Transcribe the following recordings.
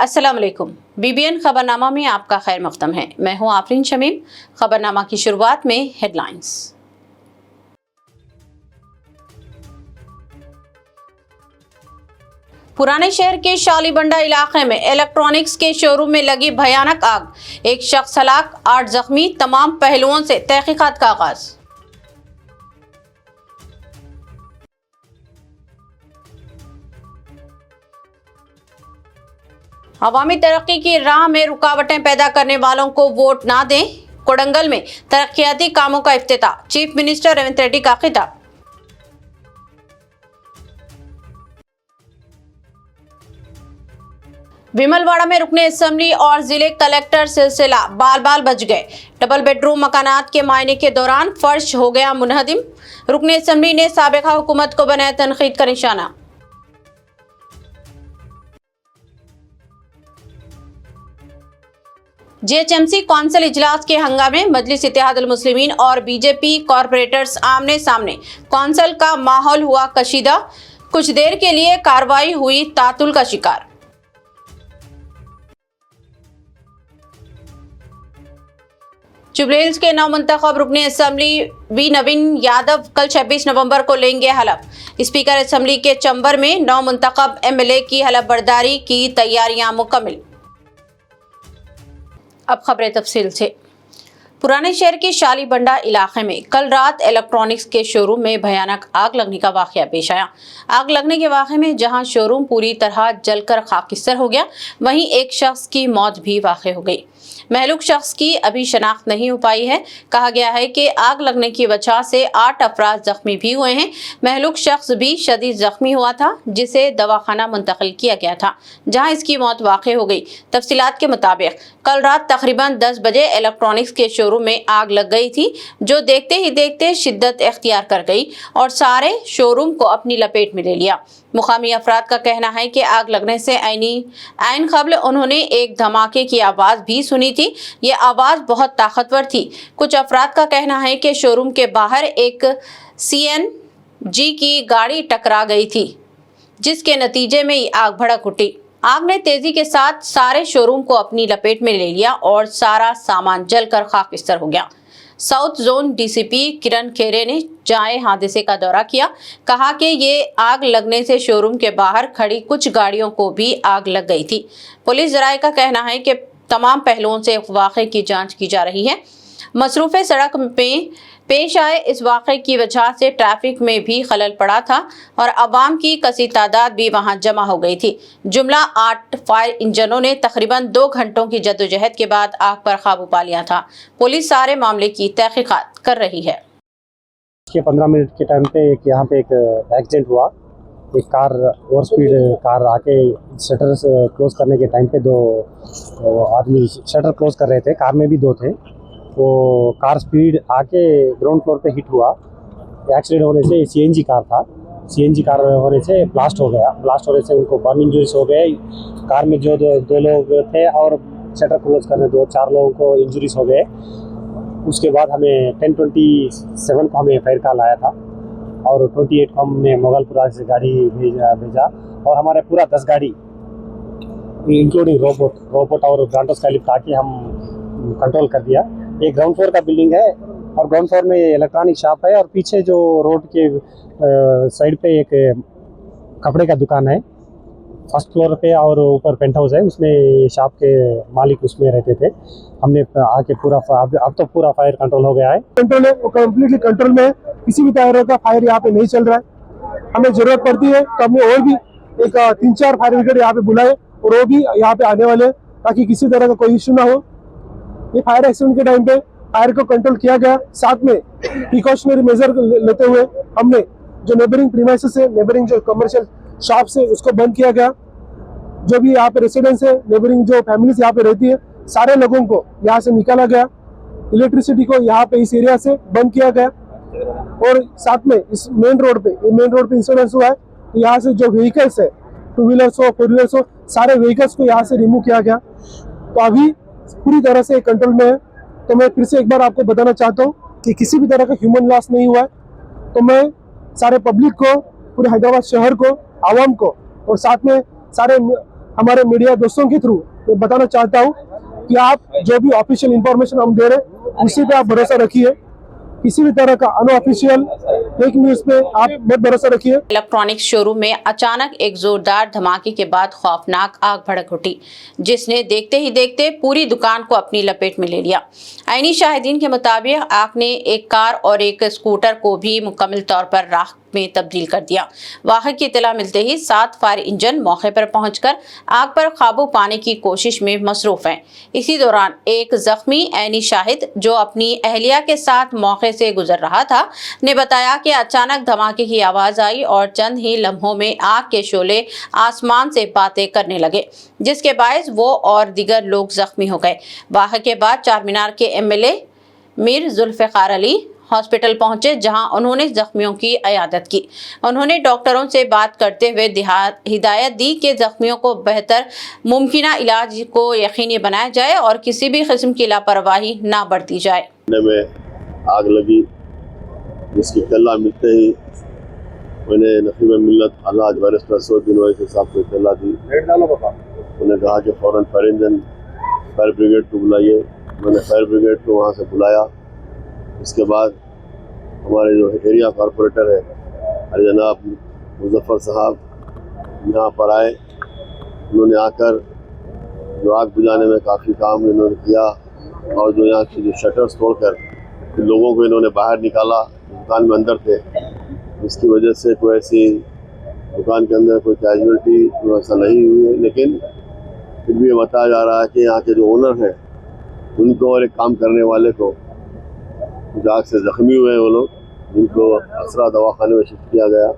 अस्सलाम वालेकुम। BBN खबरनामा में आपका खैर मक़दम है। मैं हूं आफरीन शमीम। खबरनामा की शुरुआत में हेडलाइंस। पुराने शहर के शालीबंडा इलाके में इलेक्ट्रॉनिक्स के शोरूम में लगी भयानक आग, एक शख्स हलाक, 8 जख्मी, तमाम पहलुओं से तहकीकात का आगाज। अवामी तरक्की की राह में रुकावटें पैदा करने वालों को वोट ना दें। कोडंगल में तरक्याती कामों का इफ्तिताह, चीफ मिनिस्टर रेवंत रेड्डी का खिताब। विमलवाड़ा में रुकने असेंबली और जिले कलेक्टर सिलसिला बाल बाल बच गए। डबल बेडरूम मकानात के मायने के दौरान फर्श हो गया मुनहदिम। रुकने असेंबली ने साबिका हुकूमत को बनाया तनकीद का निशाना। JHMC कौंसिल इजलास के हंगामे, मजलिस इत्तेहादुल मुस्लिमीन और बीजेपी कॉरपोरेटर्स आमने सामने। कौंसिल का माहौल हुआ कशीदा, कुछ देर के लिए कार्रवाई हुई तातुल का शिकार। जुबली हिल्स के नवमुंतखब रुकने असेंबली बी नवीन यादव कल 26 नवंबर को लेंगे हलफ। स्पीकर असेंबली के चंबर में नवमुंतखब MLA की हलफ बर्दारी की तैयारियां मुकम्मल। अब खबरें तफसील से। पुराने शहर के शालीबंडा इलाके में कल रात इलेक्ट्रॉनिक्स के शोरूम में भयानक आग लगने का वाकया पेश आया। आग लगने के वाकये में जहां शोरूम पूरी तरह जलकर खाकिस्तर हो गया, वहीं एक शख्स की मौत भी वाक़ई हो गई। महलूक शख्स की अभी शनाख्त नहीं हो पाई है। कहा गया है कि आग लगने की वजह से 8 अफराद जख्मी भी हुए हैं। महलूक शख्स भी शदीद जख्मी हुआ था, जिसे दवाखाना मुंतकिल किया गया था, जहां इसकी मौत वाक़ई हो गई। तफसीलात के मुताबिक कल रात तकरीबन 10 बजे इलेक्ट्रॉनिक्स के शोरूम में आग लग गई थी, जो देखते ही देखते शिद्दत इख्तियार कर गई और सारे शोरूम को अपनी लपेट में ले लिया। मुकामी अफराद का कहना है कि आग लगने से ऐन क़ब्ल उन्होंने एक धमाके की आवाज़ भी सुनी थी। ये आवाज़ बहुत ताकतवर थी। कुछ अफराद का कहना है कि शोरूम के बाहर एक CNG की गाड़ी टकरा गई थी, जिसके नतीजे में आग भड़क उठी। आग ने तेजी के साथ सारे शोरूम को अपनी लपेट में ले लिया और सारा सामान जलकर खाकिस्तर हो गया। साउथ जोन DCP किरण खेरे ने जाए हादसे का दौरा किया। कहा कि ये आग लगने से शोरूम के बाहर खड़ी कुछ गाड़ियों को भी आग लग गई थी। पुलिस जराये का कहना है कि तमाम पहलुओं से वाक़े की जांच की जा रही है। मसरूफ़े सड़क में पेश आए इस वाक़े की वजह से ट्रैफिक में भी खलल पड़ा था और अवाम की कसी तादाद भी वहां जमा हो गई थी। जुमला 8 फायर इंजनों ने तकरीबन 2 घंटों की जद्दोजहद के बाद आग पर काबू पा लिया था। पुलिस सारे मामले की तहकीकात कर रही है। 15 मिनट के टाइम पे यहाँ पे एक एक्सीडेंट हुआ। एक कार ओवर स्पीड कार आके शटर क्लोज करने के टाइम पे 2 आदमी शटर क्लोज कर रहे थे। कार में भी 2 थे। वो कार स्पीड आके ग्राउंड फ्लोर पे हिट हुआ। एक्सीडेंट होने से CNG कार था। CNG कार होने से ब्लास्ट हो गया। ब्लास्ट होने से उनको बर्न इंजरीज हो गए। कार में जो 2 लोग थे और शटर क्लोज करने 4 लोगों को इंजरीज हो गए। उसके बाद हमें 10:27 को हमें फायर कॉल आया था और 28 को हमने मोगलपुरा से गाड़ी भेजा और हमारे पूरा 10 गाड़ी इंक्लूडिंग रोबोट और ब्रांटो स्काईलिफ्ट आके हम कंट्रोल कर दिया। एक ग्राउंड फ्लोर का बिल्डिंग है और ग्राउंड फ्लोर में इलेक्ट्रॉनिक शॉप है और पीछे जो रोड के साइड पे एक कपड़े का दुकान है। फर्स्ट फ्लोर पे और ऊपर पेंट हाउस है, उसमें शॉप के मालिक उसमें रहते थे। हमने आके पूरा अब तो पूरा फायर कंट्रोल हो गया है। कंट्रोल है, वो कम्प्लीटली कंट्रोल में है। किसी भी तरह का फायर यहाँ पे नहीं चल रहा है। हमें जरूरत पड़ती है तो हमने और भी एक 3-4 फायर ब्रिगेड यहाँ पे बुलाए और वो भी यहाँ पे आने वाले, ताकि किसी तरह का कोई इश्यू ना हो। ये फायर एक्सीडेंट के टाइम पे फायर को कंट्रोल किया गया। साथ में प्रिकॉशनरी मेजर लेते हुए हमने जो नेबरिंग प्रीमाइसेस है, नेबरिंग जो कमर्शियल शॉप से, उसको बंद किया गया। जो भी यहाँ पे रेसिडेंस है, नेबरिंग जो फैमिलीज यहाँ पे रहती है, सारे लोगों को यहाँ से निकाला गया। इलेक्ट्रिसिटी को यहाँ पे इस एरिया से बंद किया गया और साथ में इस मेन रोड पे इंसिडेंस हुआ है। तो यहाँ से जो व्हीकल्स है, 2 व्हीलर्स हो 4 व्हीलर्स हो, सारे व्हीकल्स को यहाँ से रिमूव किया गया। तो अभी पूरी तरह से कंट्रोल में है। तो मैं फिर से एक बार आपको बताना चाहता हूँ कि किसी भी तरह का ह्यूमन लॉस नहीं हुआ है। तो मैं सारे पब्लिक को, पूरे हैदराबाद शहर को, आवाम को और साथ में सारे हमारे मीडिया दोस्तों के थ्रू मैं बताना चाहता हूँ कि आप जो भी ऑफिशियल इंफॉर्मेशन हम दे रहे हैं उसी पे आप भरोसा रखिए, किसी भी तरह का अनऑफिशियल फेक न्यूज पे आप मत भरोसा रखिए। इलेक्ट्रॉनिक्स शोरूम में अचानक एक जोरदार धमाके के बाद खौफनाक आग भड़क उठी, जिसने देखते ही देखते पूरी दुकान को अपनी लपेट में ले लिया। आईनी शाहिदीन के मुताबिक आग ने एक कार और एक स्कूटर को भी मुकम्मल तौर पर राख में तब्दील कर दिया। वाक़े की इत्तला मिलते ही 7 फायर इंजन मौके पर पहुंचकर आग पर काबू पाने की कोशिश में मसरूफ हैं। इसी दौरान एक जख्मी ऐनी शाहिद जो अपनी अहलिया के साथ मौके से गुजर रहा था ने बताया कि अचानक धमाके की आवाज आई और चंद ही लम्हों में आग के शोले आसमान से बातें करने लगे, जिसके बायस वो और दीगर लोग जख्मी हो गए। वाक़े के बाद चारमीनार के MLA मीर जुल्फ़िकार अली हॉस्पिटल पहुंचे, जहां उन्होंने जख्मियों की इयादत की। उन्होंने डॉक्टरों से बात करते हुए हिदायत दी कि जख्मियों को बेहतर मुमकिना इलाज को यकीनी बनाया जाए और किसी भी किस्म की लापरवाही ना बरती जाए। में आग लगी, जिसकी इत्तला मिलते ही मैंने नकीब मिल्लत अल्लाह बैरिस्टर असदुद्दीन ओवैसी साहब को इत्तला दी। उन्होंने कहा कि फ़ौरन फायर ब्रिगेड को बुलाइए। मैंने फायर ब्रिगेड को वहाँ से बुलाया। इसके बाद हमारे जो एरिया कॉरपोरेटर है जनाब मुजफ्फर साहब यहाँ पर आए। उन्होंने आकर जो आग बुझाने में काफ़ी काम इन्होंने किया और जो यहाँ के जो शटर्स तोड़कर लोगों को इन्होंने बाहर निकाला, दुकान में अंदर थे, जिसकी वजह से कोई ऐसी दुकान के अंदर कोई कैजुअल्टी ऐसा नहीं हुई है। लेकिन फिर भी ये बताया जा रहा है कि यहाँ के जो ओनर हैं उनको और एक काम करने वाले को आग से ज़ख्मी हुए हैं वो लोग, जिनको असरा दवाखाने में शिफ्ट किया गया।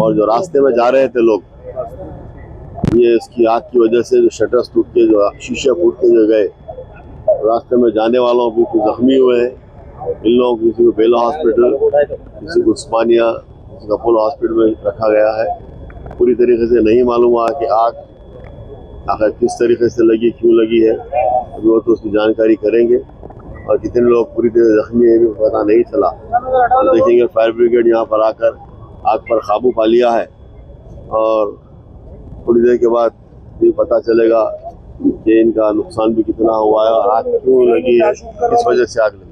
और जो रास्ते में जा रहे थे लोग, ये इसकी आग की वजह से जो शटर्स टूट के जो शीशे फूट के जो गए, रास्ते में जाने वालों भी कुछ ज़ख्मी हुए हैं। इन लोगों को किसी को बेला हॉस्पिटल, किसी को उस्मानिया, किसी को अपोलो हॉस्पिटल में रखा गया है। पूरी तरीके से नहीं मालूम हुआ कि आग आखिर किस तरीके से लगी, क्यों लगी है। अभी वो तो उसकी जानकारी करेंगे और कितने लोग पूरी तरह जख्मी है भी पता नहीं चला। तो देखेंगे फायर ब्रिगेड यहाँ पर आकर आग पर काबू पा लिया है और थोड़ी देर के बाद ये पता चलेगा कि इनका नुकसान भी कितना हुआ है और आग क्यों लगी है, किस वजह से आग लगी।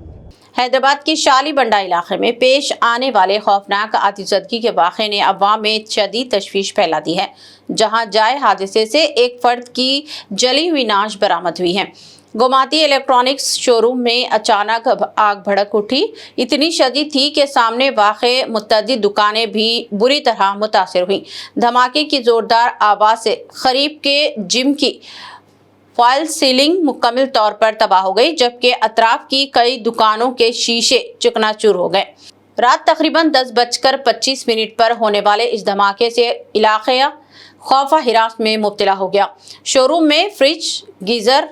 हैदराबाद के शाली बंडा इलाके में पेश आने वाले खौफनाक आतिशबाजी के वाक़े ने अवाम में शदीद तशवीश फैला दी है, जहां जाए हादसे से एक फर्द की जली हुई नाश बरामद हुई है। गोमाती इलेक्ट्रॉनिक्स शोरूम में अचानक आग भड़क उठी। इतनी शदीद थी कि सामने वाक़े मुतअद्दिद दुकानें भी बुरी तरह मुतासिर हुई। धमाके की जोरदार आवाज़ से करीब के जिम की फॉल सीलिंग मुकम्मल तौर पर तबाह हो गई, जबकि अतराफ की कई दुकानों के शीशे चकनाचूर हो गए। रात तकरीबन 10:25 पर होने वाले इस धमाके से इलाक़ा खौफ हिरास में मुब्तला हो गया। शोरूम में फ्रिज, गीज़र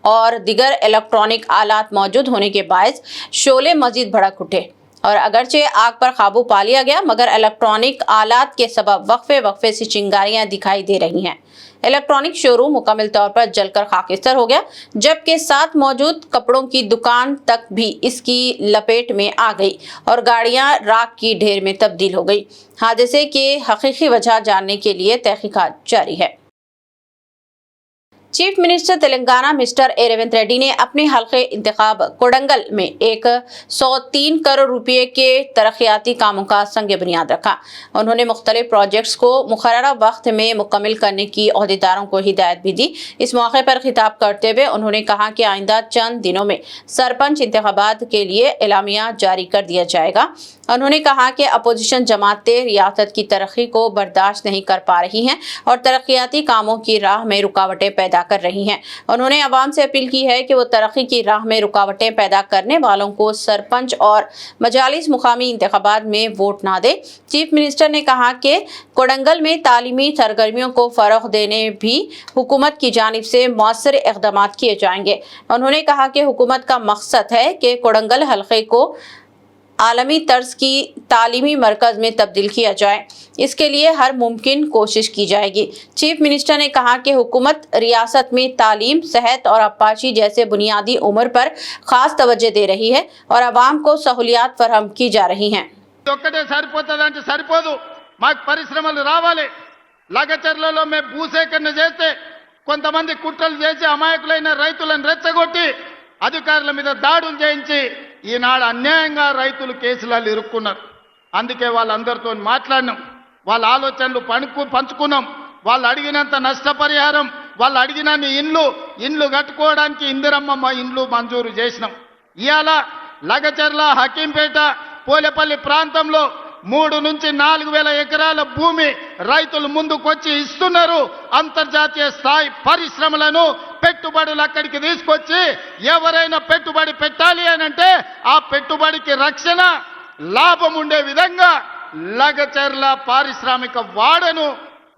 और दीगर इलेक्ट्रॉनिक आलात मौजूद होने के बायस शोले मजीद भड़क उठे और अगरचे आग पर काबू पा लिया गया, मगर इलेक्ट्रॉनिक आलात के सबब वक्फे से चिंगारियां दिखाई दे रही हैं। इलेक्ट्रॉनिक शोरूम मुकम्मल तौर पर जलकर खाकिस्तर हो गया, जबकि साथ मौजूद कपड़ों की दुकान तक भी इसकी लपेट में आ गई और गाड़ियां राख की ढेर में तब्दील हो गई। हादसे के हकीकी वजह जानने के लिए तहकीकात जारी है। Chief minister Telangana mister A Revanth Reddy ने अपने हल्के इंतखाब कोडंगल में 103 करोड़ रुपए के तरक्याती कामों का संग बुनियाद रखा। उन्होंने मुख्तलिफ प्रोजेक्ट्स को मुकर्ररा वक्त में मुकम्मल करने की अहदेदारों को हिदायत भी दी। इस मौके पर खिताब करते हुए उन्होंने कहा कि आइंदा चंद दिनों में सरपंच इंतखाबात के लिए एलामिया जारी कर दिया जाएगा। उन्होंने कहा कि अपोजिशन जमातें रियासत की तरक्की को बर्दाश्त नहीं कर पा रही हैं और तरक्याती कामों की राह में रुकावटें पैदा कर रही हैं। उन्होंने आवाम से अपील की है कि वो तरक्की की राह में रुकावटें पैदा करने वालों को सरपंच और मजालिस मुकामी इंतखाबात में वोट ना दे। चीफ मिनिस्टर ने कहा कि कोडंगल में तालीमी सरगर्मियों को फ़रोग़ देने भी हुकूमत की जानिब से मौसर इक़दाम किए जाएंगे। उन्होंने कहा कि हुकूमत का मकसद है कि कोडंगल हल्के को आलमी तर्ज की तालीमी मरकज़ में तब्दील किया जाए। इसके लिए हर मुमकिन कोशिश की जाएगी। चीफ मिनिस्टर ने कहा कि हुकूमत रियासत में तालीम, सेहत और अपाशी जैसे बुनियादी उम्र पर खास तवज्जो दे रही है और आवाम को सहूलियात फराहम की जा रही हैं। ఒక్కటే సరిపోతుందంటే సరిపోదు, మాకు పరిశ్రమలు రావాలి, లగచర్లలో మేము భూసేకరణ చేస్తే కొంతమంది కుట్రలు చేసి అమాయకులైన రైతులను రెచ్చగొట్టి అధికారుల మీద దాడులు చేయించి ఈనాడు అన్యాయంగా రైతులు కేసులలో ఇరుక్కున్నారు. అందుకే వాళ్ళందరితో మాట్లాడినాం, వాళ్ళ ఆలోచనలు పంచుకున్నాం. వాళ్ళు అడిగినంత నష్టపరిహారం, వాళ్ళు అడిగినన్ని ఇండ్లు కట్టుకోవడానికి ఇందిరమ్మ ఇండ్లు మంజూరు చేసినాం. ఇవాళ లగచర్ల, హకీంపేట, పోలేపల్లి ప్రాంతంలో 3 నుంచి 4,000 ఎకరాల భూమి రైతులు ముందుకొచ్చి ఇస్తున్నారు. అంతర్జాతీయ స్థాయి పరిశ్రమలను, పెట్టుబడులు అక్కడికి తీసుకొచ్చి ఎవరైనా పెట్టుబడి పెట్టాలి అని అంటే ఆ పెట్టుబడికి రక్షణ, లాభం ఉండే విధంగా లగచర్ల పారిశ్రామిక వాడను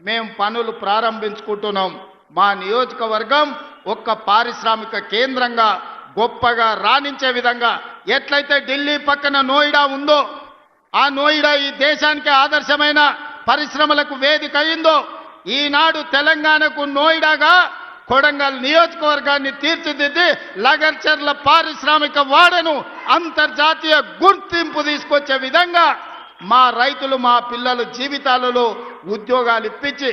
మేము పనులు ప్రారంభించుకుంటున్నాం. మా నియోజకవర్గం ఒక్క పారిశ్రామిక కేంద్రంగా గొప్పగా రాణించే విధంగా ఎట్లయితే ఢిల్లీ పక్కన నోయిడా ఉందో, ఆ నోయిడా ఈ దేశానికి ఆదర్శమైన పరిశ్రమలకు వేదిక అయిందో, ఈనాడు తెలంగాణకు నోయిడాగా కొడంగల్ నియోజకవర్గాన్ని తీర్చిదిద్ది లగచర్ల పారిశ్రామిక వాడను అంతర్జాతీయ గుర్తింపు తీసుకొచ్చే విధంగా మా రైతులు, మా పిల్లల జీవితాలలో ఉద్యోగాలు ఇప్పించి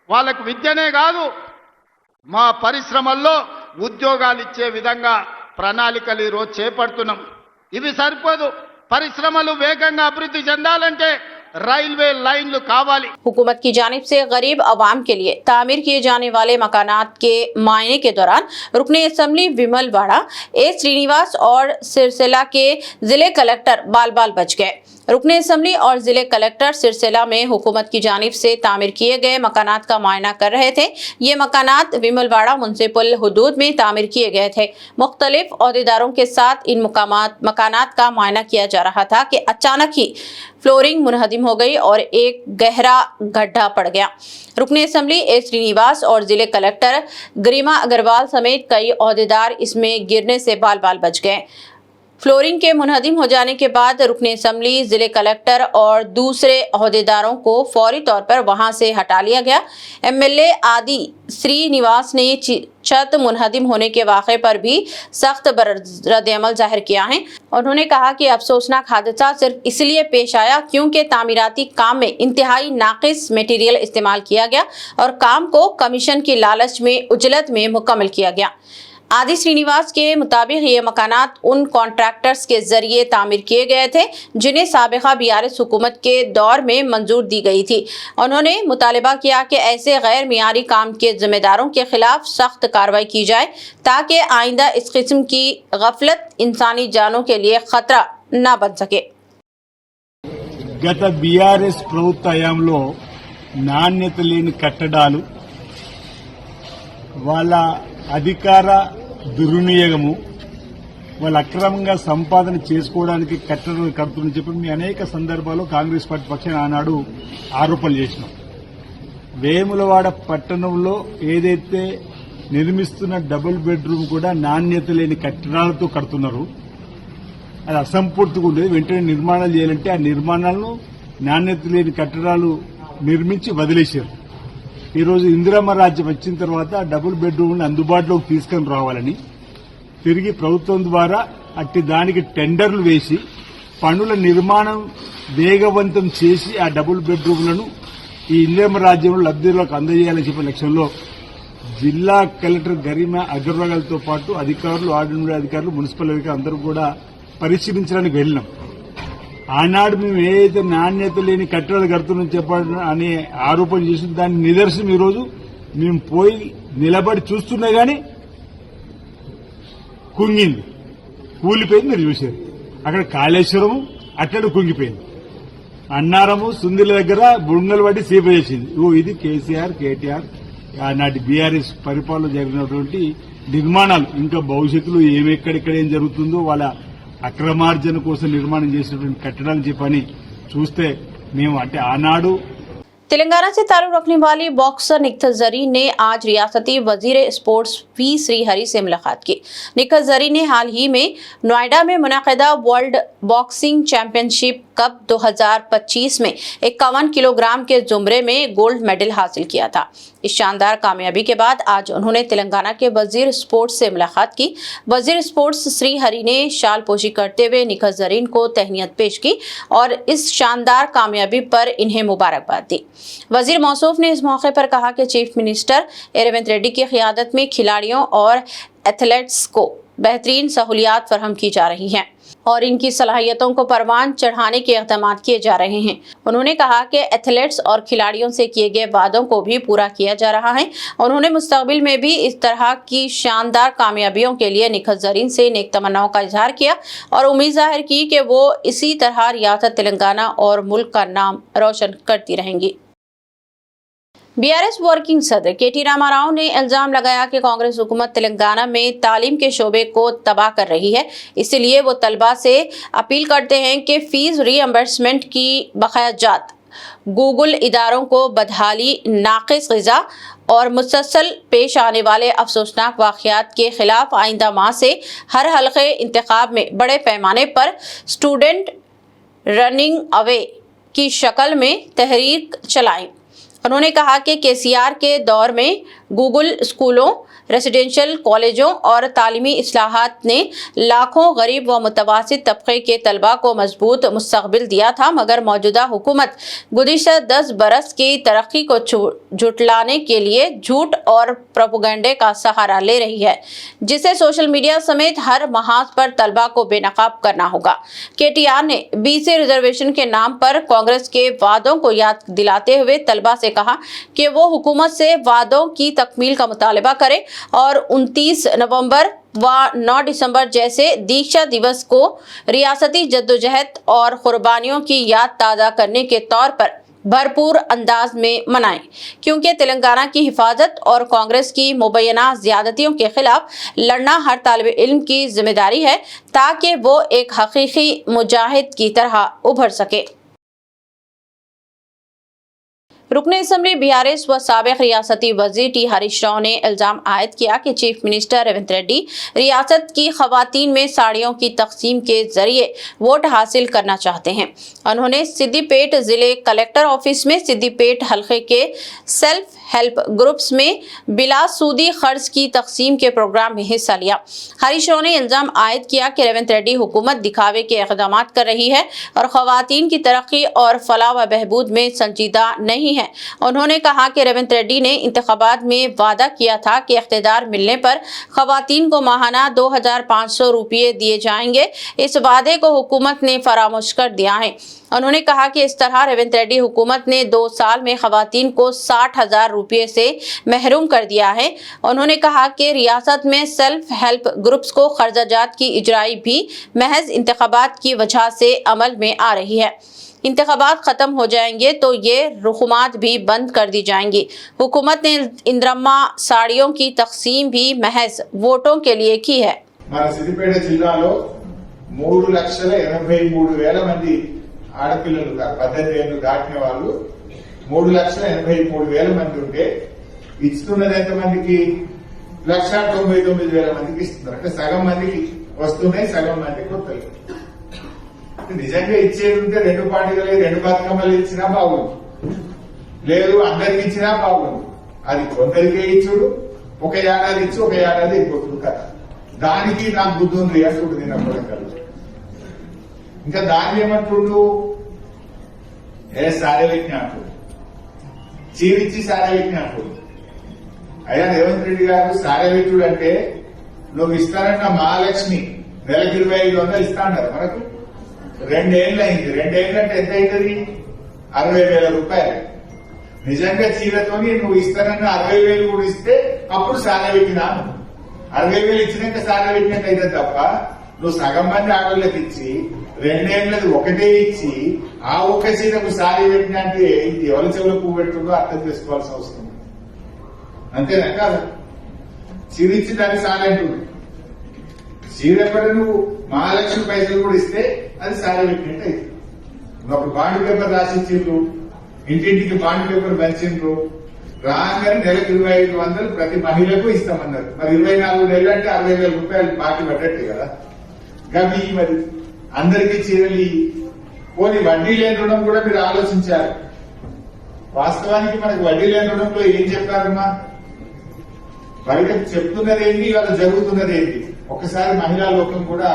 వాళ్ళకు విద్యనే కాదు మా పరిశ్రమల్లో ఉద్యోగాలు ఇచ్చే విధంగా ప్రణాళికలు ఈరోజు చేపడుతున్నాం. ఇవి సరిపోదు, పరిశ్రమలు వేగంగా అభివృద్ధి చెందాలంటే రైల్वे लाइन कावाली। हुकूमत की जानिब से गरीब अवाम के लिए तामीर किए जाने वाले मकानात के मायने के दौरान रुकने असम्बली विमलवाड़ा ए श्रीनिवास और सिरसिला के जिले कलेक्टर बाल बाल बच गए। रुकने असम्बली और जिले कलेक्टर सिरसिला में हुकूमत की जानिब से तामीर किए गए मकानात का मुआयना कर रहे थे। ये मकानात विमलवाड़ा मुनसिपल हुदूद में तामीर किए गए थे। मुख्तलिफ अहदेदारों के साथ इन मकानात का मुआयना किया जा रहा था कि अचानक ही फ्लोरिंग मुनहदिम हो गई और एक गहरा गड्ढा पड़ गया। रुकने असम्बली ए श्रीनिवास और जिले कलेक्टर गरिमा अग्रवाल समेत कई अहदेदार इसमें गिरने से बाल बाल बच गए। फ्लोरिंग के मुनहदिम हो जाने के बाद रुकने असम्बली, जिले कलेक्टर और दूसरे अहदेदारों को फौरी तौर पर वहां से हटा लिया गया। एमएलए आदि श्रीनिवास ने छत मुनहदिम होने के वाक़े पर भी सख्त रद्द-ए-अमल जाहिर किया है। उन्होंने कहा कि अफसोसनाक हादसा सिर्फ इसलिए पेश आया क्योंकि तामीराती काम में इंतहाई नाकिस मटेरियल इस्तेमाल किया गया और काम को कमीशन की लालच में उजलत में मुकम्मल किया गया। आदि श्रीनिवास के मुताबिक ये मकानात उन कॉन्ट्रैक्टर्स के जरिए तामीर किए गए थे जिन्हें साबिका बीआरएस हुकूमत के दौर में मंजूर दी गई थी। उन्होंने मुतालबा किया कि ऐसे गैर मियारी काम के जिम्मेदारों के खिलाफ सख्त कार्रवाई की जाए ताकि आइंदा इस किस्म की गफलत इंसानी जानों के लिए खतरा न बन सके। గత బీఆర్ఎస్ ప్రభుత్వ హయాంలో నాణ్యత లేని కట్టడాలు, వాళ్ళ అధికార దుర్వినియోగము, వాళ్ళు అక్రమంగా సంపాదన చేసుకోవడానికి కట్టడాలు కడుతుందని చెప్పి మీ అనేక సందర్భాల్లో కాంగ్రెస్ పార్టీ పక్షాన ఆనాడు ఆరోపణలు చేసినాం. వేములవాడ పట్టణంలో ఏదైతే నిర్మిస్తున్న డబుల్ బెడ్రూమ్ కూడా నాణ్యత లేని కట్టడాలతో కడుతున్నారు. అది అసంపూర్తిగా ఉండేది. వెంటనే నిర్మాణాలు చేయాలంటే ఆ నిర్మాణాలను నాణ్యత లేని కట్టడాలు నిర్మించి వదిలేశారు. ఈరోజు ఇందిరమ్మ రాజ్యం వచ్చిన తర్వాత డబుల్ బెడ్రూమ్ అందుబాటులోకి తీసుకుని రావాలని తిరిగి ప్రభుత్వం ద్వారా అట్టి దానికి టెండర్లు వేసి పనుల నిర్మాణం వేగవంతం చేసి ఆ డబుల్ బెడ్రూమ్లను ఈ ఇందిరమ్మ రాజ్యంలో లబ్ధిదారులకు అందజేయాలని చెప్పే లక్ష్యంలో జిల్లా కలెక్టర్ గరిమా అగర్వాల్తో పాటు అధికారులు, ఆర్డినరీ అధికారులు, మున్సిపల్ అధికారులు అందరూ కూడా పరిశీలించడానికి వెళ్ళినాం. ఆనాడు మేము ఏదైతే నాణ్యత లేని కట్టడాలు కడుతున్నాం చెప్పాలని అనే ఆరోపణ చేసిన దాని నిదర్శనం ఈరోజు మేము పోయి నిలబడి చూస్తున్నా గానీ కుంగింది, కూలిపోయింది. మీరు చూశారు అక్కడ కాళేశ్వరము అట్టడు కుంగిపోయింది. అన్నారము సుందిల దగ్గర బుంగలు పడి సీప చేసింది. ఇది కేసీఆర్, కేటీఆర్ ఆనాటి బీఆర్ఎస్ పరిపాలన జరిగినటువంటి నిర్మాణాలు. ఇంకా భవిష్యత్తులో ఏమెక్కడెక్కడ ఏం జరుగుతుందో వాళ్ళ అక్రమార్జన కోసం నిర్మాణం చేసినటువంటి కట్టడాలు చెప్పని చూస్తే మేము అంటే ఆనాడు तेलंगाना से ताल्लुक रखने वाली बॉक्सर निखत जरीन ने आज रियासती वजीर स्पोर्ट्स पी श्रीहरि से मुलाकात की। निखत जरीन ने हाल ही में नोएडा में मुनक़िदा वर्ल्ड बॉक्सिंग चैंपियनशिप कप 2025 में 51 किलोग्राम के जुमरे में गोल्ड मेडल हासिल किया था। इस शानदार कामयाबी के बाद आज उन्होंने तेलंगाना के वजीर स्पोर्ट्स से मुलाकात की। वजीर स्पोर्ट्स श्री हरि ने शाल पोशी करते हुए निखत जरीन को तहनीत पेश की और इस शानदार कामयाबी पर इन्हें मुबारकबाद दी। वजीर मौसूफ ने इस मौके पर कहा कि चीफ मिनिस्टर रेवंत रेड्डी की क़ियादत में खिलाड़ियों और एथलीट्स को बेहतरीन सहूलियात फराहम की जा रही हैं और इनकी सलाहियतों को परवान चढ़ाने के इक़दाम किए जा रहे हैं। उन्होंने कहा कि एथलीट्स और खिलाड़ियों से किए गए वादों को भी पूरा किया जा रहा है। उन्होंने मुस्तक़बिल में भी इस तरह की शानदार कामयाबियों के लिए निखत ज़रीन से नेक तमन्नाओं का इजहार किया और उम्मीद जाहिर की कि वो इसी तरह रियासत तेलंगाना और मुल्क का नाम रोशन करती रहेंगी। बीआरएस वर्किंग सदर के.टी. रामाराव ने इल्जाम लगाया कि कांग्रेस हुकूमत तेलंगाना में तालीम के शोबे को तबाह कर रही है, इसलिए वो तलबा से अपील करते हैं कि फीस रीइंबर्समेंट की बकाया जात, गूगल इदारों को बदहाली, नाक़िस ग़िज़ा और मुसलसल पेश आने वाले अफसोसनाक वाक़यात के खिलाफ आइंदा माह से हर हल्क़े इंतखाब में बड़े पैमाने पर स्टूडेंट रनिंग अवे की शक्ल में तहरीक चलाएं। उन्होंने कहा कि केसीआर के दौर में गूगल स्कूलों, रेसिडेंशियल कॉलेजों और तालीमी इस्लाहात ने लाखों गरीब व मुतवासित तबके के तलबा को मजबूत मुस्तक़बिल दिया था, मगर मौजूदा हुकूमत गुज़िश्ता 10 बरस की तरक्की को झुटलाने के लिए झूठ और प्रोपेगेंडे का सहारा ले रही है, जिसे सोशल मीडिया समेत हर महाज पर तलबा को बेनकाब करना होगा। केटीआर ने BC रिजर्वेशन के नाम पर कांग्रेस के वादों को याद दिलाते हुए तलबा से कहा कि वो हुकूमत से वादों की तकमील का मुतालबा करे और 29 नवंबर व 9 दिसंबर जैसे दीक्षा दिवस को रियासती जद्दोजहद और कुर्बानियों की याद ताज़ा करने के तौर पर भरपूर अंदाज में मनाएं, क्योंकि तेलंगाना की हिफाजत और कांग्रेस की मुबैना ज़्यादतियों के खिलाफ लड़ना हर तालिब इल्म की जिम्मेदारी है, ताकि वो एक हकीकी मुजाहिद की तरह उभर सके। रुकने असम्बली बीआरएस व साबिक रियासती वजीर टी हरीश राव ने इल्जाम आयद किया कि चीफ मिनिस्टर रेवंत रेड्डी रियासत की खवातीन में साड़ियों की तकसीम के जरिए वोट हासिल करना चाहते हैं। उन्होंने सिद्दीपेट जिले कलेक्टर ऑफिस में सिद्दीपेट हल्के के सेल्फ हेल्प ग्रुप्स में बिला सूदी खर्च की तकसीम के प्रोग्राम में हिस्सा लिया। हरीश राव ने इल्जाम आयद किया कि रेवंत रेड्डी हुकूमत दिखावे के इक़दाम कर रही है और खवातीन की तरक्की और फलाह व बहबूद में संजीदा नहीं है। उन्होंने कहा कि रेवंत रेड्डी ने इंतखाबात में वादा किया था कि इख्तियार मिलने पर खवातीन को माहाना 2500 रुपये दिए जाएंगे। इस वादे को हुकूमत ने फरामोश कर दिया है। उन्होंने कहा कि इस तरह रेवंत रेड्डी हुकूमत ने 2 साल में खवातीन को 60,000 रुपये से महरूम कर दिया है। उन्होंने कहा कि रियासत में सेल्फ हेल्प ग्रुप्स को कर्जाजात की इजराई भी महज इंतखाबात की वजह से अमल में आ रही है। इंतखाबात खत्म हो जाएंगे तो ये रुकुमात भी बंद कर दी जाएंगी। हुकूमत ने इंद्रम्मा साड़ियों की तकसीम भी महज वोटों के लिए की है। మన సిద్దిపేట జిల్లాలో 3,83,000 మంది ఆడపిల్లలు 18 ఏళ్లు దాటిన వాళ్ళు 3,83,000 మంది ఉంటే ఇస్తున్నది ఎంతమందికి 1,99,000 మందికి ఇస్తున్నారు. అంటే సగం మందికి వస్తున్నాయి, సగం మందికి వస్తలేదు. నిజంగా ఇచ్చేది ఉంటే 2 పార్టీలు 2 బతుకమ్మలు ఇచ్చినా బాగుంది, లేదు అందరికి ఇచ్చినా బాగుంది. అది కొందరికే ఇచ్చుడు, ఒక ఏడాది ఇచ్చి ఒక ఏడాది అయిపోతుంది కదా. దానికి నాకు బుద్ధి ఉంది అంటుండు నిన్నప్పుడు. ఇంకా దాన్ని ఏమంటుండు, సారే వ్యక్తి అంటుండు, చీరిచ్చి సారే వ్యక్తి అంటుండు. అయ్యా రేవంత్ రెడ్డి గారు సారే వ్యక్తుడు అంటే నువ్వు ఇస్తానన్న మహాలక్ష్మి నెలకు 25,000 ఇస్తా అన్నారు. మనకు 2 ఏళ్ళు అయింది. 2 ఏళ్ళు అంటే ఎంత అవుతుంది? 60,000 రూపాయలు. నిజంగా చీరతోని నువ్వు ఇస్తానన్న 60,000 కూడా ఇస్తే అప్పుడు సారే పెట్టినాను. 60,000 ఇచ్చినాక సారే పెట్టినట్టు అయితే తప్ప నువ్వు సగం మంది ఆడవాళ్ళకి ఇచ్చి 2 ఏళ్ళది ఒకటే ఇచ్చి ఆ ఒక్క చీరకు సారీ పెట్టినంటే ఇది ఎవరి చెవులో పువ్వు పెట్టుకుందో అర్థం చేసుకోవాల్సిన అవసరం. అంతేనా కాదు? చీర ఇచ్చి దాన్ని సారీ అంటుంది. చీర ఎప్పటి నువ్వు మహాలక్ష్మి పైసలు కూడా ఇస్తే అది సారీ పెట్టినట్టు అయితే. అప్పుడు బాండ్ పేపర్ రాసిచ్చిండ్రు, ఇంటింటికి బాండ్ పేపర్ పంచిండ్రు. రాగానే నెలకు 25,000 ప్రతి మహిళకు ఇస్తామన్నారు. మరి 24 నెలలు అంటే 60,000 రూపాయలు బాకీ పడ్డట్టు కదా. గవి మరి అందరికీ చీరలు పోనీ వడ్డీ లేని రుణం కూడా మీరు ఆలోచించారు. వాస్తవానికి మనకు వడ్డీ లేని రుణంలో ఏం చెప్పారమ్మా, బయటకు చెప్తున్నది ఏంటి, ఇవాళ జరుగుతున్నది ఏంటి, ఒకసారి మహిళా లోకం కూడా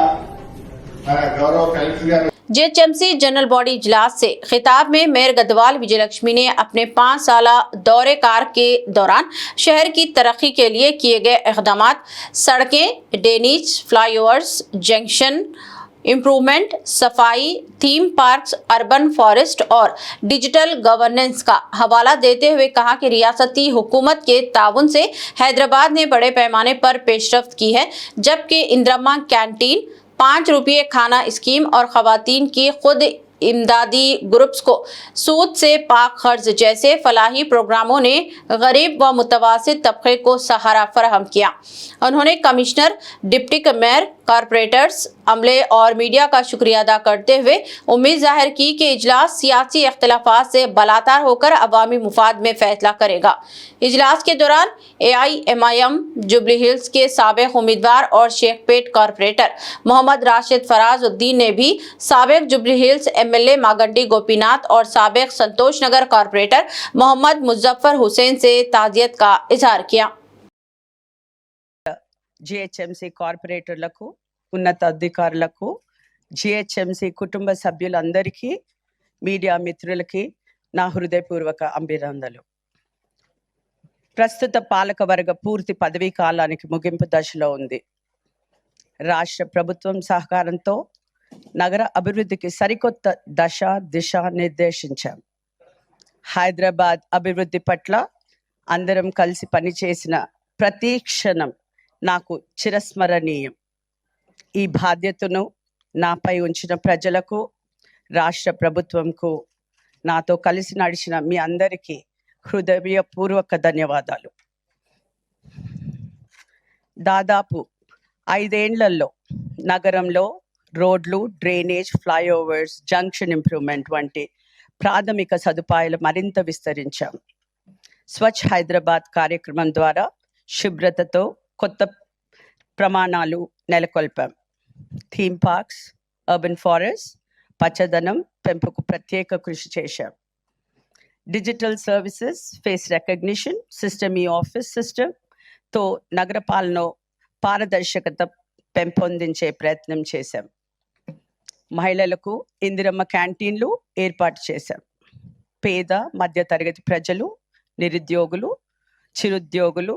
మన గౌరవ కలెక్టర్ గారు जेएचएमसी जनरल बॉडी इजलास से खिताब में मेयर गदवाल विजयलक्ष्मी ने अपने 5 साला दौरे कार के दौरान शहर की तरक्की के लिए किए गए इक़दामात, सड़कें, ड्रेनेज, फ्लाईओवर्स, जंक्शन इम्प्रूवमेंट, सफाई, थीम पार्क्स, अर्बन फॉरेस्ट और डिजिटल गवर्नेंस का हवाला देते हुए कहा कि रियासती हुकूमत के ताउन से हैदराबाद ने बड़े पैमाने पर पेशरफ्त की है, जबकि इंदिरा कैंटीन, 5 रुपये खाना स्कीम और खवातीन की खुद इमदादी ग्रुप्स को सूद से पाक खर्च जैसे फलाही प्रोग्रामों ने गरीब व मुतवासित तबके को सहारा फराहम किया। उन्होंने कमिश्नर, डिप्टी मेयर, कारपोरेटर्स, अमले और मीडिया का शुक्रिया अदा करते हुए उम्मीद जाहिर की कि इजलास सियासी इख्तिलाफात से बलातार होकर अवामी मुफाद में फैसला करेगा। इजलास के दौरान AIMIM जुबली हिल्स के साबिक उम्मीदवार और शेखपेट कारपोरेटर मोहम्मद राशिद फराजुद्दीन ने भी साबिक जुबली हिल्स MLA मागंडी गोपीनाथ और साबिक संतोष नगर कारपोरेटर मोहम्मद मुजफ्फर हुसैन से ताज़ियत का इजहार किया। జిహెచ్ఎంసీ కార్పొరేటర్లకు, ఉన్నత అధికారులకు, జిహెచ్ఎంసీ కుటుంబ సభ్యులందరికీ, మీడియా మిత్రులకి నా హృదయపూర్వక అభినందనలు. ప్రస్తుత పాలకవర్గ పూర్తి పదవీ కాలానికి ముగింపు దశలో ఉంది. రాష్ట్ర ప్రభుత్వం సహకారంతో నగర అభివృద్ధికి సరికొత్త దిశ నిర్దేశించాం. హైదరాబాద్ అభివృద్ధి పట్ల అందరం కలిసి పనిచేసిన ప్రతి క్షణం నాకు చిరస్మరణీయం. ఈ బాధ్యతను నాపై ఉంచిన ప్రజలకు, రాష్ట్ర ప్రభుత్వంకు, నాతో కలిసి నడిచిన మీ అందరికీ హృదయపూర్వక ధన్యవాదాలు. దాదాపు 5 ఏళ్లలో నగరంలో రోడ్లు, డ్రైనేజ్, ఫ్లైఓవర్స్, జంక్షన్ ఇంప్రూవ్మెంట్ వంటి ప్రాథమిక సదుపాయాలు మరింత విస్తరించాం. స్వచ్ఛ హైదరాబాద్ కార్యక్రమం ద్వారా శుభ్రతతో కొత్త ప్రమాణాలు నెలకొల్పాం. థీమ్ పార్క్స్, అర్బన్ ఫారెస్ట్, పచ్చదనం పెంపుకు ప్రత్యేక కృషి చేశాం. Digital services, face recognition system, ఈ ఆఫీస్ సిస్టమ్తో నగరపాలన పారదర్శకత పెంపొందించే ప్రయత్నం చేశాం. మహిళలకు ఇందిరమ్మ క్యాంటీన్లు ఏర్పాటు చేశాం. పేద మధ్యతరగతి ప్రజలు, నిరుద్యోగులు, చిరుద్యోగులు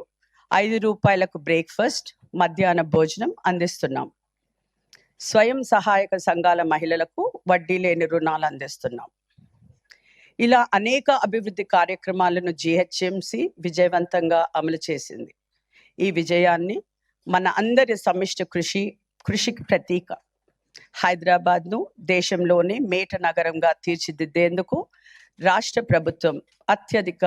5 రూపాయలకు బ్రేక్ఫాస్ట్, మధ్యాహ్న భోజనం అందిస్తున్నాం. స్వయం సహాయక సంఘాల మహిళలకు వడ్డీ లేని రుణాలు అందిస్తున్నాం. ఇలా అనేక అభివృద్ధి కార్యక్రమాలను జిహెచ్ఎంసి విజయవంతంగా అమలు చేసింది. ఈ విజయాన్ని మన అందరి సమిష్టి కృషికి ప్రతీక. హైదరాబాద్ను దేశంలోనే మేట నగరంగా తీర్చిదిద్దేందుకు రాష్ట్ర ప్రభుత్వం అత్యధిక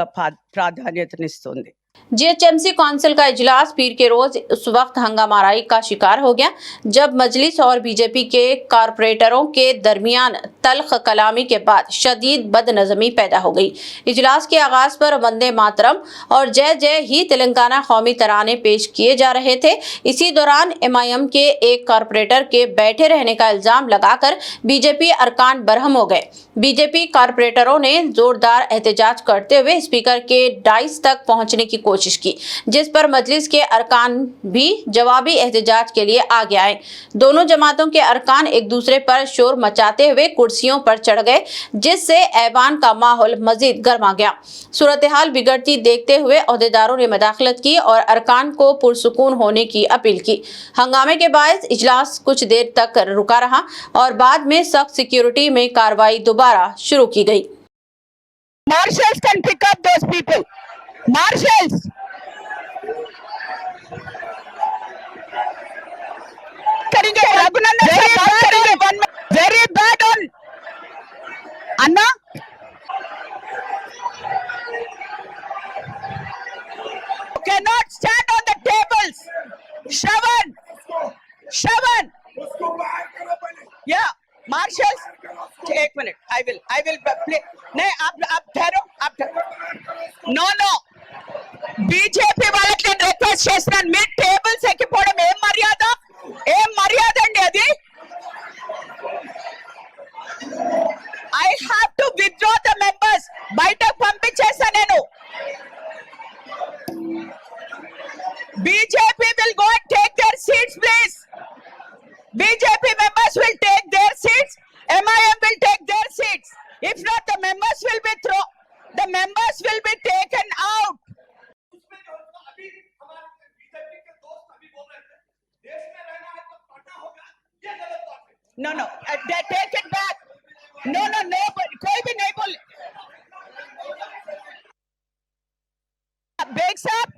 ప్రాధాన్యతనిస్తుంది. जीएचएमसी काउंसिल का इजलास पीर के रोज उस वक्त हंगामाराई का शिकार हो गया जब मजलिस और बीजेपी के कारपोरेटरों के दरमियान तल्ख कलामी के बाद शदीद बदनज़मी पैदा हो गई। इजलास के आगाज पर वंदे मातरम और जय जय ही तेलंगाना कौमी तराने पेश किए जा रहे थे। इसी दौरान MIM के एक कारपोरेटर के बैठे रहने का इल्जाम लगाकर बीजेपी अरकान बरहम हो गए। बीजेपी कारपोरेटरों ने जोरदार एहतजाज करते हुए स्पीकर के डाइस तक पहुंचने की कोशिश की, जिस पर मजलिस के अरकान भी जवाबी एहतजाज के लिए आगे आए। दोनों जमातों के अरकान एक दूसरे पर शोर मचाते हुए कुर्सियों पर चढ़ गए, जिससे ऐवान का माहौल मजीद गर्मा गया। सूरत हाल बिगड़ती देखते हुए अहदेदारों ने मदाखलत की और अरकान को पुरसुकून होने की अपील की। हंगामे के बायस इजलास कुछ देर तक रुका रहा और बाद में सख्त सिक्योरिटी में कार्रवाई दोबारा शुरू की गई। Marshals can pick up those people. Marshals! करेंगे रघुनंदन सर बात करेंगे very bad on Anna cannot stand on the tables. Shravan yeah marshals एक मिनट I will play नहीं आप ठहरो no బీజేపీ వాళ్ళకి నేను రిక్వెస్ట్ చేస్తున్నాను, మీ టేబుల్స్ ఎక్కిపోవడం ఏం మర్యాద అండి అది? No, no, take it back. No, no, no, कोई भी नहीं बोल. Beg sahab,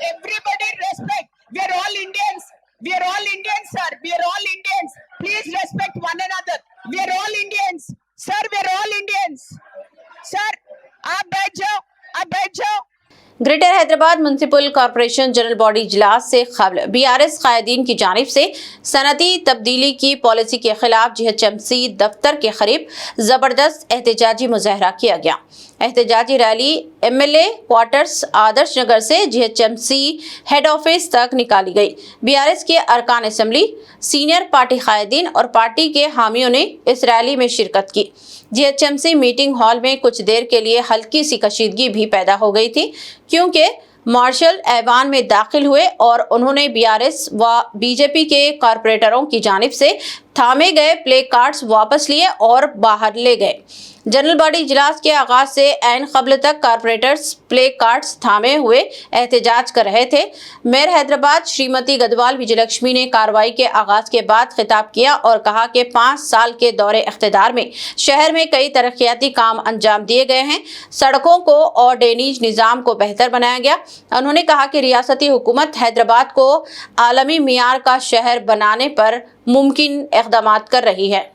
everybody respect. We are all Indians. We are all Indians, sir. We are all Indians. Please respect one another. We are all Indians. Sir, we are all Indians. Sir, आप बैठ जाओ. Greater Hyderabad municipal corporation general body इजलास से कबल BRS कायदीन की जानिब से सनती तब्दीली की पॉलिसी के खिलाफ जीएचएमसी दफ्तर के करीब ज़बरदस्त एहतजाजी मुजाहरा किया गया। एहतजाजी rally MLA quarters Adarsh Nagar से जीएचएमसी हेड ऑफिस तक निकाली गई। बीआरएस के अरकान असम्बली, सीनियर पार्टी कायदीन और पार्टी के हामियों ने इस रैली में शिरकत की। जीएचएमसी मीटिंग हॉल में कुछ देर के लिए हल्की सी कशीदगी भी पैदा हो गई थी, क्योंकि मार्शल ऐवान में दाखिल हुए और उन्होंने बीआरएस व बीजेपी के कारपोरेटरों की जानिब से थामे गए प्ले कार्ड्स वापस लिए और बाहर ले गए। जनरल बॉडी इजलास के आगाज से ऐन कबल तक कारपोरेटर्स प्ले कार्ड्स थामे हुए एहतजाज कर रहे थे। मेयर हैदराबाद श्रीमती गदवाल विजयलक्ष्मी ने कार्रवाई के आगाज के बाद खिताब किया और कहा कि 5 साल के दौरे इख्तिदार में शहर में कई तरक्याती काम अंजाम दिए गए हैं। सड़कों को और ड्रेनेज निज़ाम को बेहतर बनाया गया। उन्होंने कहा कि रियासती हुकूमत हैदराबाद को आलमी मियार का शहर बनाने पर मुमकिन इक़दाम कर रही है।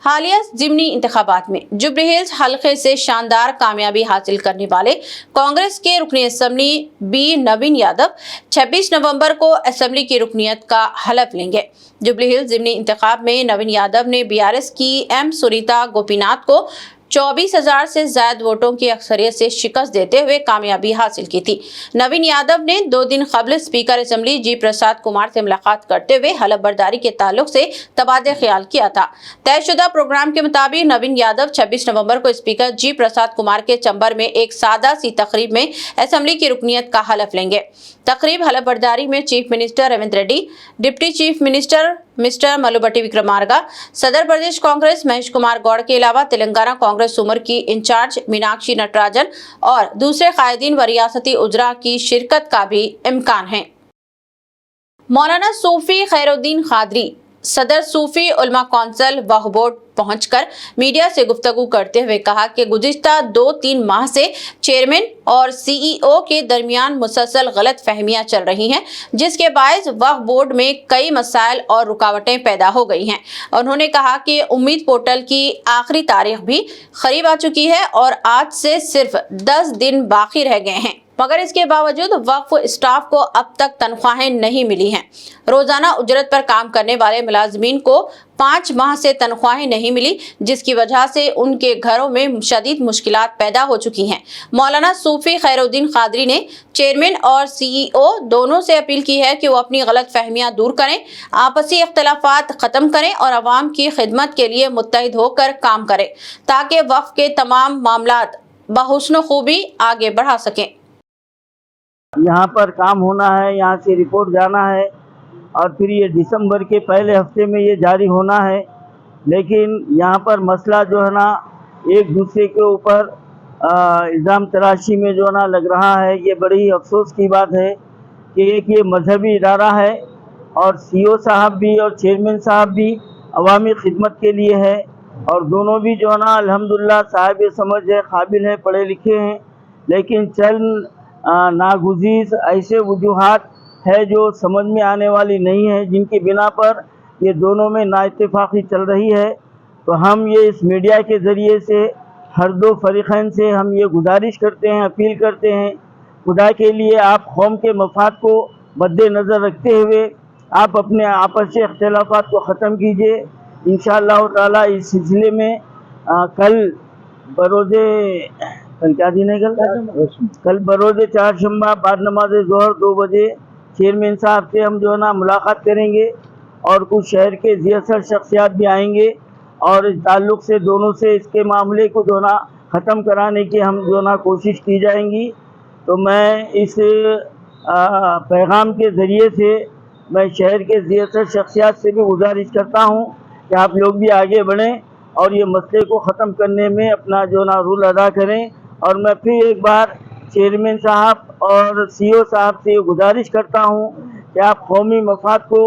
हालिया ज़िमनी इंतखाबात में जुबली हिल्स हल्के से शानदार कामयाबी हासिल करने वाले कांग्रेस के रुकनी असम्बली बी नवीन यादव 26 नवंबर को असम्बली की रुकनीत का हलफ लेंगे। जुबली हिल्स ज़िमनी इंतखाब में नवीन यादव ने बीआरएस की एम सुनीता गोपीनाथ को 24,000 से ज्यादा वोटों की अक्सरियत से शिकस्त देते हुए कामयाबी हासिल की थी। नवीन यादव ने 2 दिन कबल स्पीकर असम्बली जी प्रसाद कुमार से मुलाकात करते हुए हलफ बर्दारी के ताल्लुक से तबादला ख्याल किया था। तयशुदा प्रोग्राम के मुताबिक नवीन यादव 26 नवंबर को स्पीकर जी प्रसाद कुमार के चंबर में एक सादा सी तकरीब में असम्बली की रुकनीत का हलफ लेंगे। तकरीब हलफ बर्दारी में chief minister Revanth Reddy, deputy chief minister mister Mallubhatti Vikramarka, सदर प्रदेश कांग्रेस महेश कुमार गौड़ के अलावा तेलंगाना कांग्रेस उमर की इंचार्ज मीनाक्षी नटराजन और दूसरे कायदीन व रियासती उजरा की शिरकत का भी इम्कान है। मौलाना सूफी खैरुद्दीन कादरी सदर सूफी उलमा कौंसिल वक्फ बोर्ड पहुंचकर मीडिया से गुफ्तगू करते हुए कहा कि गुज़िश्ता 2-3 माह से चेयरमैन और सीईओ के दरमियान मुसलसल गलत फहमियां चल रही हैं, जिसके बायस वक्फ बोर्ड में कई मसाइल और रुकावटें पैदा हो गई हैं। उन्होंने कहा कि उम्मीद पोर्टल की आखिरी तारीख भी करीब आ चुकी है और आज से सिर्फ 10 दिन बाकी रह गए हैं, मगर इसके बावजूद वक्फ स्टाफ को अब तक तनख्वाहें नहीं मिली हैं। रोजाना उजरत पर काम करने वाले मुलाजमीन को 5 माह से तनख्वाहें नहीं मिली, जिसकी वजह से उनके घरों में शदीद मुश्किलात पैदा हो चुकी हैं। मौलाना सूफी खैरुद्दीन कादरी ने चेयरमैन और सीईओ दोनों से अपील की है कि वो अपनी गलत फहमियां दूर करें, आपसी इख्तलाफात खत्म करें और अवाम की खिदमत के लिए मुत्तहिद होकर काम करें, ताकि वक्फ के तमाम मामलात बहुस्न खूबी आगे बढ़ा सकें। यहाँ पर काम होना है, यहाँ से रिपोर्ट जाना है और फिर ये दिसंबर के पहले हफ्ते में ये जारी होना है। लेकिन यहाँ पर मसला जो है ना एक दूसरे के ऊपर इल्ज़ाम तराशी में जो है ना लग रहा है। ये बड़ी अफसोस की बात है कि एक ये मजहबी इदारा है और सीईओ साहब भी और चेयरमैन साहब भी अवामी खिदमत के लिए है और दोनों भी जो है ना अल्हम्दुलिल्लाह साहिब समझ है, काबिल हैं, पढ़े लिखे हैं। लेकिन चंद नागुज़ीर ऐसे वजूहात है जो समझ में आने वाली नहीं है, जिनकी बिना पर ये दोनों में नाइत्तेफाकी चल रही है। तो हम ये इस मीडिया के ज़रिए से हर दो फरीक़ैन से हम ये गुजारिश करते हैं, अपील करते हैं, खुदा के लिए आप कौम के मफाद को मद्देनज़र रखते हुए आप अपने आपसी इख्तिलाफ़ात को ख़त्म कीजिए। इंशाअल्लाह ताला इस सिलसिले में कल क्या दिन है? कल बरोज़े चारशंबा बाद नमाज ज़ोहर 2 बजे चेयरमैन साहब से हम जो है ना मुलाकात करेंगे और कुछ शहर के ज़ियासर शख्सियात भी आएंगे और इस ताल्लुक़ से दोनों से इसके मामले को जो ना ख़त्म कराने की हम जो ना कोशिश की जाएंगी। तो मैं इस पैगाम के ज़रिए से मैं शहर के ज़ियासर शख्सियात से भी गुजारिश करता हूँ कि आप लोग भी आगे बढ़ें और ये मसले को ख़त्म करने में अपना जो ना रोल अदा करें। और मैं फिर एक बार चेयरमैन साहब और सीईओ साहब से गुजारिश करता हूँ कि आप कौमी मफाद को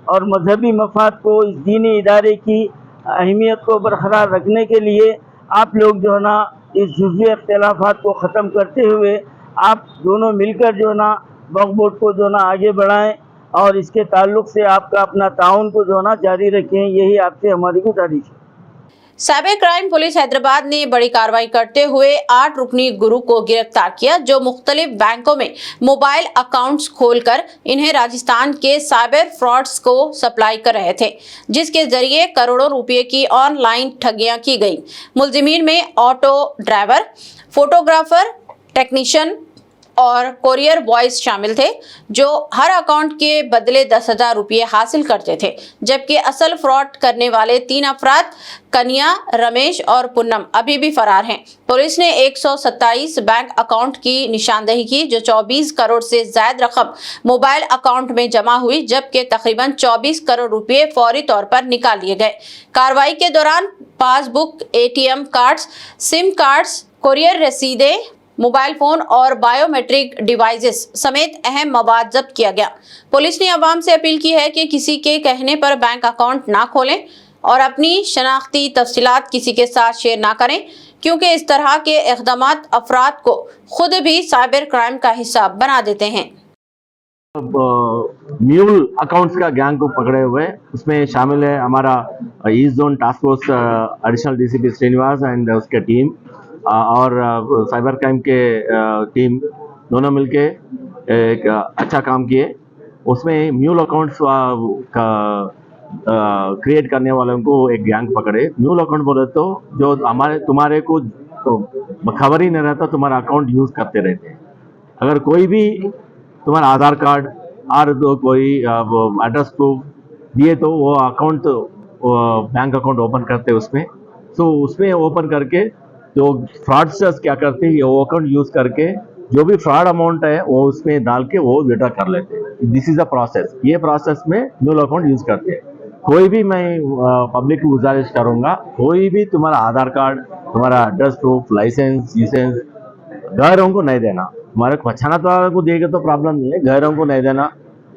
और मजहबी मफाद को, इस दीनी इदारे की अहमियत को बरकरार रखने के लिए आप लोग जो है ना इस जुज़वी इख्तिलाफात को ख़त्म करते हुए आप दोनों मिलकर जो है ना वक्फ बोर्ड को जो है ना आगे बढ़ाएं और इसके ताल्लुक़ से आपका अपना ताउन को जो है ना जारी रखें। यही आपसे हमारी गुजारिश है। साइबर क्राइम पुलिस हैदराबाद ने बड़ी कार्रवाई करते हुए 8 रुकनी गुरु को गिरफ्तार किया, जो मुख्तलिफ बैंकों में मोबाइल अकाउंट्स खोलकर इन्हें राजस्थान के साइबर फ्रॉड्स को सप्लाई कर रहे थे, जिसके जरिए करोड़ों रुपए की ऑनलाइन ठगियां की गई। मुलजिमीन में ऑटो ड्राइवर, फोटोग्राफर, टेक्नीशियन और कोरियर बॉयज शामिल थे, जो हर अकाउंट के बदले 10,000 रुपये हासिल करते थे, जबकि असल फ्रॉड करने वाले 3 अफराद कन्या, रमेश और पूनम अभी भी फरार हैं। पुलिस ने 127 बैंक अकाउंट की निशानदेही की, जो 24 करोड़ से ज्यादा रकम मोबाइल अकाउंट में जमा हुई, जबकि तकरीबन 24 करोड़ रुपये फौरी तौर पर निकाल लिए गए। कार्रवाई के दौरान passbook, ATM cards, SIM cards, courier रसीदें, मोबाइल फोन और बायोमेट्रिक डिवाइसेस समेत अहम मवाद जब्त किया गया। पुलिस ने आवाम से अपील की है कि किसी के कहने पर बैंक अकाउंट ना खोलें और अपनी शनाख्ती तफसीलात किसी के साथ शेयर ना करें, क्योंकि इस तरह के इक़दामात अफराद को खुद भी साइबर क्राइम का हिस्सा बना देते हैं। म्यूल अकाउंट्स का गैंग को पकड़े हुए, उसमें शामिल है हमारा east zone task force additional DCP Srinivas and उसके टीम और साइबर क्राइम के टीम दोनों मिलके एक अच्छा काम किए। उसमें म्यूल अकाउंट्स का क्रिएट करने वालों को एक गैंग पकड़े। म्यूल अकाउंट बोले तो जो तुम्हारे को तो खबर ही नहीं रहता, तुम्हारा अकाउंट यूज़ करते रहते हैं। अगर कोई भी तुम्हारा आधार कार्ड और तो कोई एड्रेस प्रूफ दिए तो वो अकाउंट बैंक अकाउंट ओपन करते हैं उसमें। तो उसमें ओपन करके जो फ्रॉडस्टर्स क्या करते हैं, वो अकाउंट यूज़ करके जो भी फ्रॉड अमाउंट है वो उसमें डाल के वो विड्रॉ कर लेते हैं। This is a process. ये प्रोसेस में म्यूल अकाउंट यूज़ करते हैं। कोई भी मैं पब्लिक को गुजारिश करूँगा, कोई भी तुम्हारा आधार कार्ड, तुम्हारा एड्रेस प्रूफ, लाइसेंस, गैरों को नहीं देना। तुम्हारे पहचाना तो को देगा तो प्रॉब्लम नहीं है, गैरों को नहीं देना।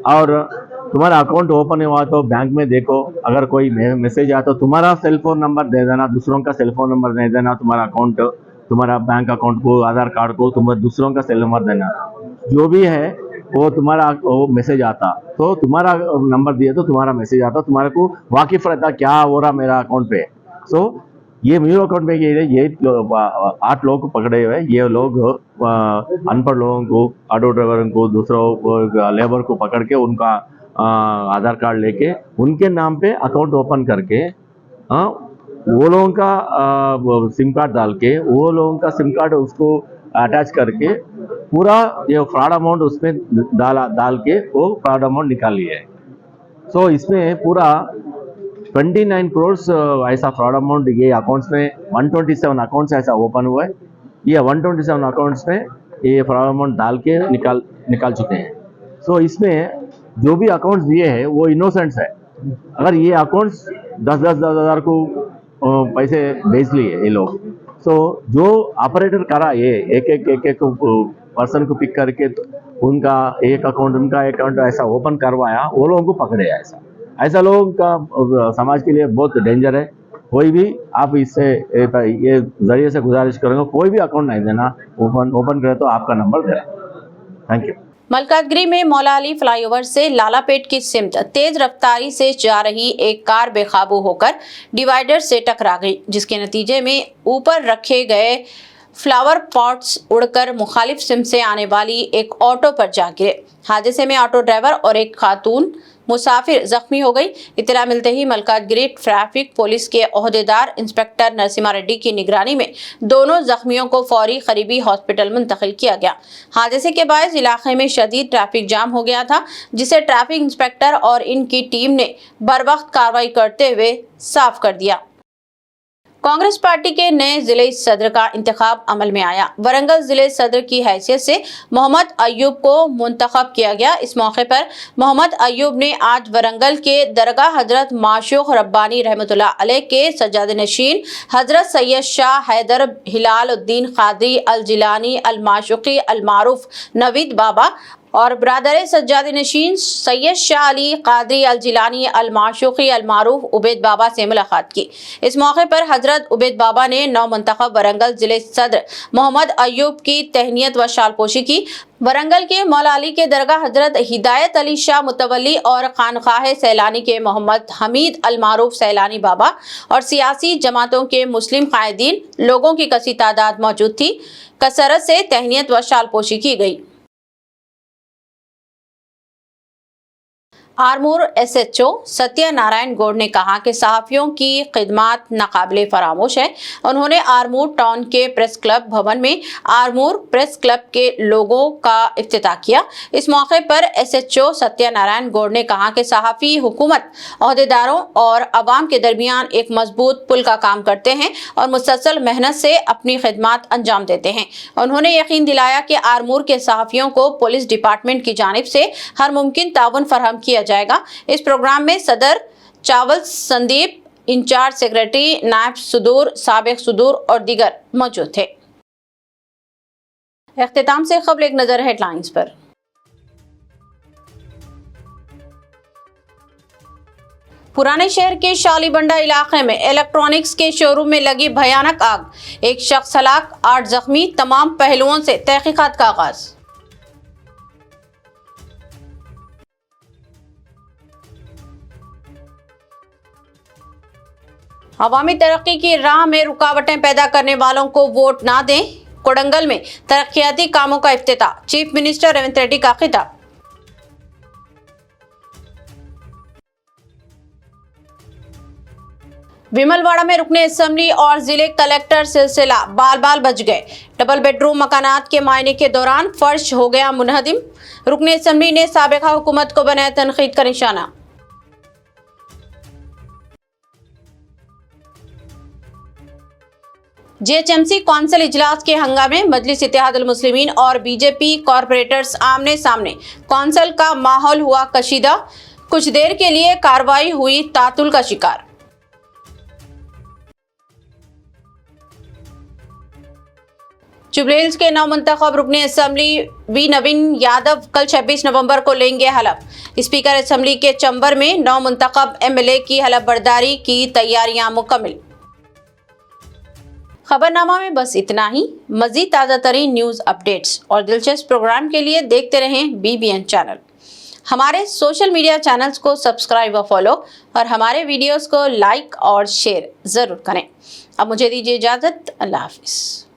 और तुम्हारा अकाउंट ओपन हुआ तो बैंक में देखो, अगर कोई मैसेज आया तो तुम्हारा सेल फोन नंबर दे देना, दूसरों का सेल फोन नंबर नहीं देना। तुम्हारा अकाउंट, तुम्हारा बैंक अकाउंट को, आधार कार्ड को तुम्हारे दूसरों का सेल नंबर देना। जो भी है वो तुम्हारा वो मैसेज आता तो तुम्हारा नंबर दिए तो तुम्हारा मैसेज आता, तुम्हारे को वाकिफ रहता क्या हो रहा मेरा अकाउंट पे। सो ये म्यूल अकाउंट में ये 8 लोग पकड़े हुए। ये लोग अनपढ़ लोगों को, ऑटो ड्राइवर को, दूसरों लेबर को पकड़ के उनका आधार कार्ड लेके उनके नाम पे अकाउंट ओपन करके वो लोगों का सिम कार्ड डाल के, वो लोगों का सिम कार्ड उसको अटैच करके पूरा ये फ्रॉड अमाउंट उसमें डाल के वो फ्रॉड अमाउंट निकाल लिया है। सो इसमें पूरा 29 करोड़ ऐसा फ्रॉड अमाउंट ये अकाउंट्स में 127 अकाउंट्स ऐसा ओपन हुआ है। ये 127 अकाउंट्स में ये फ्रॉड अमाउंट डाल के निकाल चुके हैं। सो इसमें जो भी अकाउंट्स दिए हैं वो इनोसेंट्स है। अगर ये अकाउंट्स 10,000 को पैसे भेज लिए ये लोग, सो जो ऑपरेटर करा ये एक पर्सन को पिक करके उनका एक अकाउंट ऐसा ओपन करवाया, वो लोगों को पकड़े। ऐसा लोगों का समाज के लिए बहुत डेंजर है। कोई भी आप इससे ये जरिए से गुजारिश करेंगे, कोई भी अकाउंट नहीं देना, ओपन करे तो आपका नंबर देना। Thank you. मलकातगिरी में मौला अली फ्लाईओवर से लालापेट की सिमत तेज रफ्तारी से जा रही एक कार बेकाबू होकर डिवाइडर से टकरा गई, जिसके नतीजे में ऊपर रखे गए फ्लावर पॉट्स उड़कर मुखालिफ सिम से आने वाली एक ऑटो पर जा गिरे। हादसे में ऑटो ड्राइवर और एक खातून मुसाफिर जख्मी हो गई। इत्तला मिलते ही मलकातगिरी ट्रैफिक पुलिस के ओहदेदार इंस्पेक्टर नरसिम्हा रेड्डी की निगरानी में दोनों जख्मियों को फौरी करीबी हॉस्पिटल मुंतकिल किया गया। हादसे के बाद इलाके में शदीद ट्रैफिक जाम हो गया था, जिसे ट्रैफिक इंस्पेक्टर और इनकी टीम ने बरवक्त कार्रवाई करते हुए साफ कर दिया। कांग्रेस पार्टी के नए जिले सदर का इंतखाब अमल में आया। वरंगल जिले सदर की हैसियत से मोहम्मद अयूब को मुंतखब किया गया। इस मौके पर मोहम्मद अयूब ने आज वरंगल के दरगाह हजरत माशूक रब्बानी रहमतुल्लाह अलैह के सज्जाद नशीन हजरत सैयद शाह हैदर हिलाल उद्दीन कादरी अल जिलानी अल माशूकी अल मारूफ नवीद बाबा और ब्रादर सज्जादी नशीन सैयद शाह अली कादरी अल जिलानी अल माशूकी अल मारूफ उबैद बाबा से मुलाकात की। इस मौके पर हजरत उबैद बाबा ने नौ मुंतखब वरंगल जिले सदर मोहम्मद अयूब की तहनीत व शालपोशी की। वरंगल के मौला अली के दरगाह हजरत हिदायत अली शाह मुतवल्ली और खानखाह सैलानी के मोहम्मद हमीद अल मारूफ सैलानी बाबा और सियासी जमातों के मुस्लिम कायदीन लोगों की कसी तादाद मौजूद थी। कसरत से तहनीत व शालपोशी की गई। आरमूर SHO सत्यनारायण गौड़ ने कहा कि सहाफ़ियों की खिदमत नाकाबिले फरामोश है। उन्होंने आरमूर टाउन के प्रेस क्लब भवन में आरमूर प्रेस क्लब के लोगों का इफ्तिताह किया। इस मौके पर SHO सत्यनारायण गौड़ ने कहा कि सहाफ़ी हुकूमत, ओहदेदारों और अवाम के दरमियान एक मजबूत पुल का काम करते हैं और मुसलसल मेहनत से अपनी खिदमत अंजाम देते हैं। उन्होंने यकीन दिलाया कि आरमूर के सहाफ़ियों को पुलिस डिपार्टमेंट की जानिब से हर मुमकिन ताउन फराहम किया जाएगा। इस प्रोग्राम में सदर चावल संदीप, इंचार्ज सेक्रेटरी नायब सुदूर, साबिक सुदूर और दीगर मौजूद थे। इख्तिताम से खबर एक नजर हेडलाइंस पर। पुराने शहर के शालीबंडा इलाके में इलेक्ट्रॉनिक्स के शोरूम में लगी भयानक आग, एक शख्स हलाक, 8 जख्मी, तमाम पहलुओं से तहकीकात का आगाज। अवामी तरक्की की राह में रुकावटें पैदा करने वालों को वोट ना दें। कोडंगल में तरक्याती कामों का इफ्तिताह, चीफ मिनिस्टर रेवंत रेड्डी का खिताब। विमलवाड़ा में रुकने असेंबली और जिले कलेक्टर सिलसिला बाल बाल बच गए। डबल बेडरूम मकानात के मायने के दौरान फर्श हो गया मुनहदिम। रुकने असेंबली ने साबिका हुकूमत को बनाया तनकीद का निशाना। JHMC कौंसिल इजलास के हंगामे, मजलिस इत्तेहादुल मुस्लिमीन और बीजेपी कॉरपोरेटर्स आमने सामने। कौंसिल का माहौल हुआ कशीदा, कुछ देर के लिए कार्रवाई हुई तातुल का शिकार। जुबली हिल्स के नौ मुंतखब रुकने असेंबली वी नवीन यादव कल 26 नवंबर को लेंगे हलफ। स्पीकर असेंबली के चंबर में नौ मुंतखब MLA की हलफ बर्दारी की तैयारियां मुकम्मल। खबरनामा में बस इतना ही। मजीद ताज़ा तरीन न्यूज़ अपडेट्स और दिलचस्प प्रोग्राम के लिए देखते रहें BBN चैनल। हमारे सोशल मीडिया चैनल्स को सब्सक्राइब व फॉलो और हमारे वीडियोस को लाइक और शेयर ज़रूर करें। अब मुझे दीजिए इजाज़त। अल्लाह हाफिज़।